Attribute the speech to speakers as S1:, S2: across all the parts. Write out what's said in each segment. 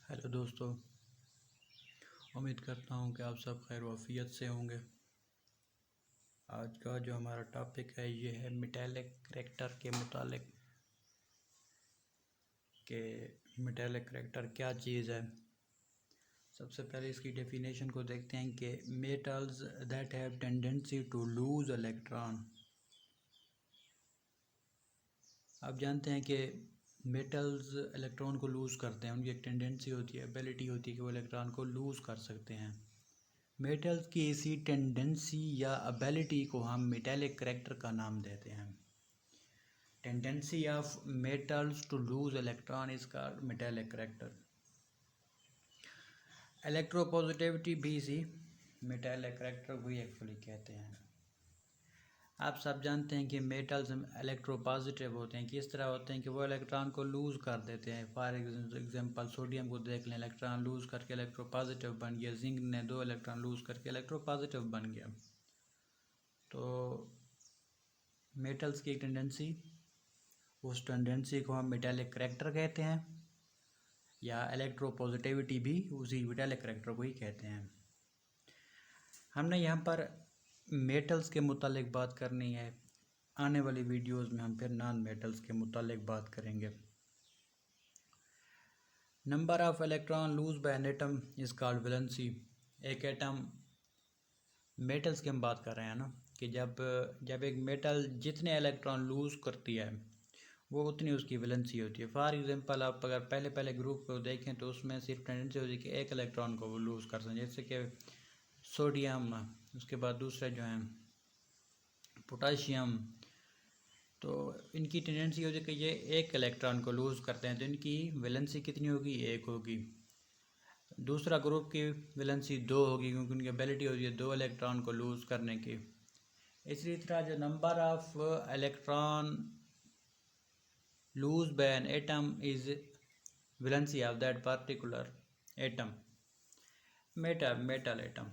S1: Hello दोस्तों, उम्मीद करता हूँ कि आप सब खैर वाफियत से होंगे। आज का जो हमारा टॉपिक है ये है मेटालिक करैक्टर के मुतालिक कि मेटालिक करैक्टर क्या चीज़ है। सबसे पहले इसकी डेफिनेशन को देखते हैं कि metals that have tendency to lose electron. आप जानते हैं कि मेटल्स इलेक्ट्रॉन को लूज़ करते हैं, उनकी एक टेंडेंसी होती है, एबिलिटी होती है कि वो इलेक्ट्रॉन को लूज़ कर सकते हैं। मेटल्स की इसी टेंडेंसी या एबिलिटी को हम मेटालिक करैक्टर का नाम देते हैं। Tendency of metals to lose electron is called metallic character. Electropositivity भी इसी मेटालिक करैक्टर को ही एक्चुअली कहते हैं। आप सब जानते हैं कि मेटल्स इलेक्ट्रोपॉजिटिव होते हैं। किस तरह होते हैं कि वो इलेक्ट्रॉन को लूज़ कर देते हैं। फॉर एग्जांपल सोडियम को देख लें, इलेक्ट्रॉन लूज़ करके इलेक्ट्रोपॉजिटिव बन गया। जिंक ने 2 इलेक्ट्रॉन लूज़ करके इलेक्ट्रोपॉजिटिव बन गया। तो मेटल्स की एक टेंडेंसी, उस टेंडेंसी को हम मेटालिक करैक्टर कहते हैं, या इलेक्ट्रोपॉजिटिविटी भी उसी मेटालिक करैक्टर को ही कहते हैं। हमने यहाँ पर मेटल्स के मुतालिक बात करनी है। आने वाली वीडियोस में हम फिर नॉन मेटल्स के मुतालिक बात करेंगे। Number of electron lose by an atom is called valency. एक एटम, मेटल्स की हम बात कर रहे हैं ना, कि जब एक मेटल जितने इलेक्ट्रॉन लूज़ करती है वो उतनी उसकी वैलेंसी होती है। फॉर एग्जांपल आप अगर पहले ग्रुप को देखें तो उसमें सिर्फ टेंडेंसी होती है कि एक इलेक्ट्रॉन को वो लूज़ कर सकें, जैसे कि सोडियम, उसके बाद दूसरे जो हैं पोटाशियम। तो इनकी टेंडेंसी होती है कि ये एक इलेक्ट्रॉन को लूज़ करते हैं, तो इनकी वैलेंसी कितनी होगी? 1 होगी। दूसरा ग्रुप की वैलेंसी 2 होगी, क्योंकि उनकी एबिलिटी होती है 2 इलेक्ट्रॉन को लूज़ करने की। इसी तरह जो number of electron lose by an atom is valency of that particular atom, metal atom.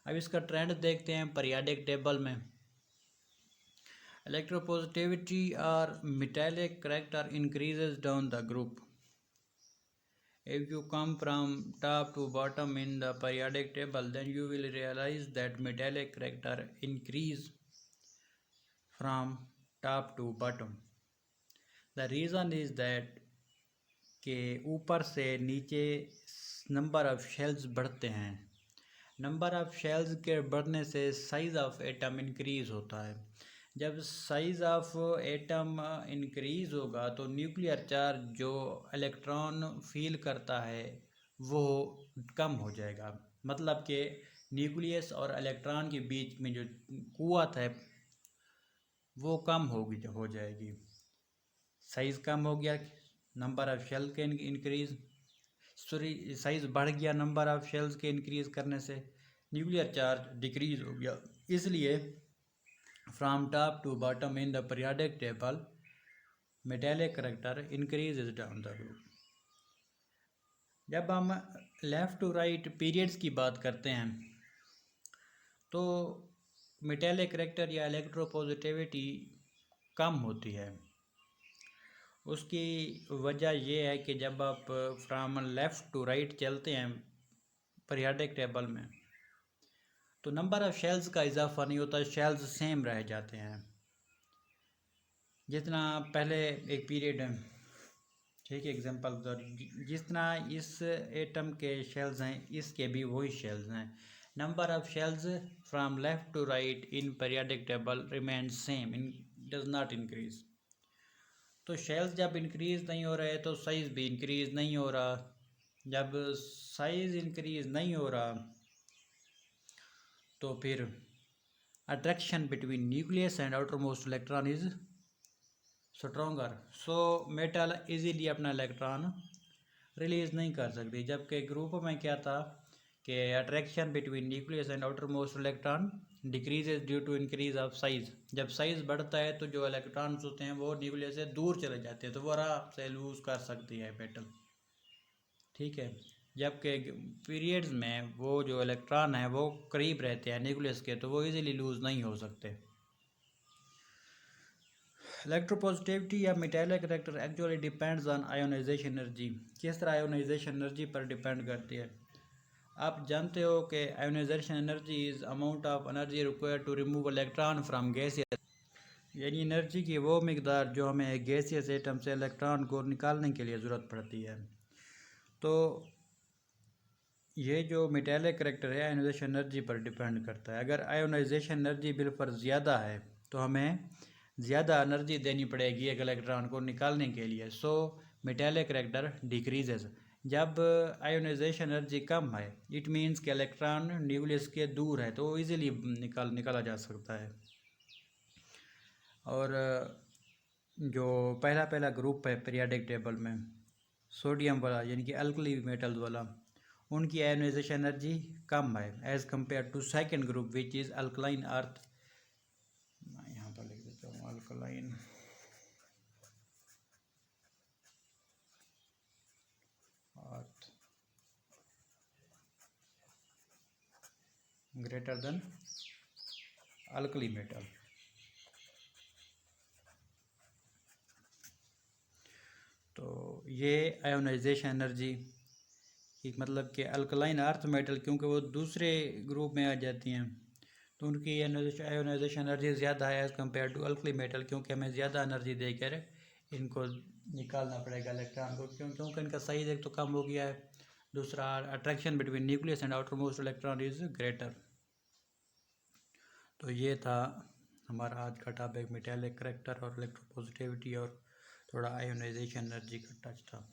S1: अब इसका ट्रेंड देखते हैं पीरियोडिक टेबल में। इलेक्ट्रोपॉजिटिविटी और metallic character increases down the group. If you come from top to bottom in the periodic table, then you will realize that metallic character increase from top to bottom. The reason is that कि ऊपर से नीचे number of shells बढ़ते हैं। Number of shells के बढ़ने से size of atom increase होता है। जब साइज़ ऑफ एटम इंक्रीज़ होगा तो न्यूक्लियर चार्ज जो इलेक्ट्रॉन फील करता है वो कम हो जाएगा। मतलब कि न्यूक्लियस और इलेक्ट्रॉन के बीच में जो कुव्वत है वो कम हो जाएगी। साइज़ कम हो गया, नंबर ऑफ शेल के इंक्रीज़, साइज़ बढ़ गया नंबर ऑफ शेल्स के इंक्रीज़ करने से, न्यूक्लियर चार्ज डिक्रीज़ हो गया। इसलिए from top to bottom in the periodic table metallic character increases down the group. जब हम लेफ़्ट टू राइट पीरियड्स की बात करते हैं तो मेटालिक करैक्टर या इलेक्ट्रोपॉजिटिविटी कम होती है। उसकी वजह यह है कि जब आप फ्राम लेफ़्ट टू राइट चलते हैं पीरियोडिक टेबल में तो नंबर ऑफ़ शेल्स का इजाफा नहीं होता, शेल्स सेम रह जाते हैं। जितना पहले एक पीरियड है, ठीक है, एग्जांपल जितना इस एटम के शेल्स हैं इसके भी वही शेल्स हैं। Number of shells from left to right in periodic table remain same, in does not increase. तो शेल्स जब इंक्रीज़ नहीं हो रहे तो साइज़ भी इंक्रीज़ नहीं हो रहा। जब साइज़ इंक्रीज़ नहीं हो रहा तो फिर attraction between nucleus and outermost electron is stronger, so metal easily अपना इलेक्ट्रॉन रिलीज़ नहीं कर सकती। जबकि ग्रुप में क्या था कि attraction between nucleus and outermost electron decreases due to increase of size. जब साइज़ बढ़ता है तो जो इलेक्ट्रॉन्स होते हैं वो न्यूक्लियस से दूर चले जाते हैं, तो वो आराम से लूज़ कर सकती है मेटल, ठीक है। जबकि पीरियड्स में वो जो इलेक्ट्रॉन है वो करीब रहते हैं न्यूक्लियस के, तो वो इजीली लूज़ नहीं हो सकते। इलेक्ट्रोपॉजिटिविटी या metallic character actually depends on ionization energy. किस तरह आयोनाइजेशन एनर्जी पर डिपेंड करती है। आप जानते हो कि ionization energy is amount of energy required to remove electron from gaseous, यानी एनर्जी की वो मिकदार जो हमें गैसियस एटम से इलेक्ट्रॉन को निकालने के लिए ज़रूरत पड़ती है। तो ये जो मेटालिक करेक्टर है आयोनाइजेशन एनर्जी पर डिपेंड करता है। अगर आयोनाइजेशन एनर्जी बिल पर ज़्यादा है तो हमें ज़्यादा एनर्जी देनी पड़ेगी एक इलेक्ट्रॉन को निकालने के लिए। सो मेटालिक करेक्टर डिक्रीजेज। जब आयोनाइजेशन एनर्जी कम है इट मीन्स कि इलेक्ट्रॉन न्यूक्लियस के दूर है तो इजीली निकाला जा सकता है। और जो पहला ग्रुप है पीरियोडिक टेबल में सोडियम वाला यानी कि अल्कली मेटल्स वाला, उनकी आयोनाइजेशन एनर्जी कम है as compare to second group which is alkaline earth. मैं यहाँ पर लिख देता हूँ alkaline earth greater than alkali metal. तो ये आयोनाइजेशन एनर्जी एक मतलब कि अल्कलाइन अर्थ मेटल क्योंकि वो दूसरे ग्रुप में आ जाती हैं तो उनकी आयोनाइजेशन एनर्जी ज़्यादा है as compare to alkali metal, क्योंकि हमें ज़्यादा एनर्जी देकर इनको निकालना पड़ेगा इलेक्ट्रॉन को, क्योंकि इनका साइज एक तो कम हो गया है, दूसरा attraction between nucleus and outermost electron is greater. तो ये था हमारा आज का टॉपिक मेटालिक करेक्टर और इलेक्ट्रोपॉजिटिविटी और थोड़ा आयोनाइजेशन एनर्जी का टच था।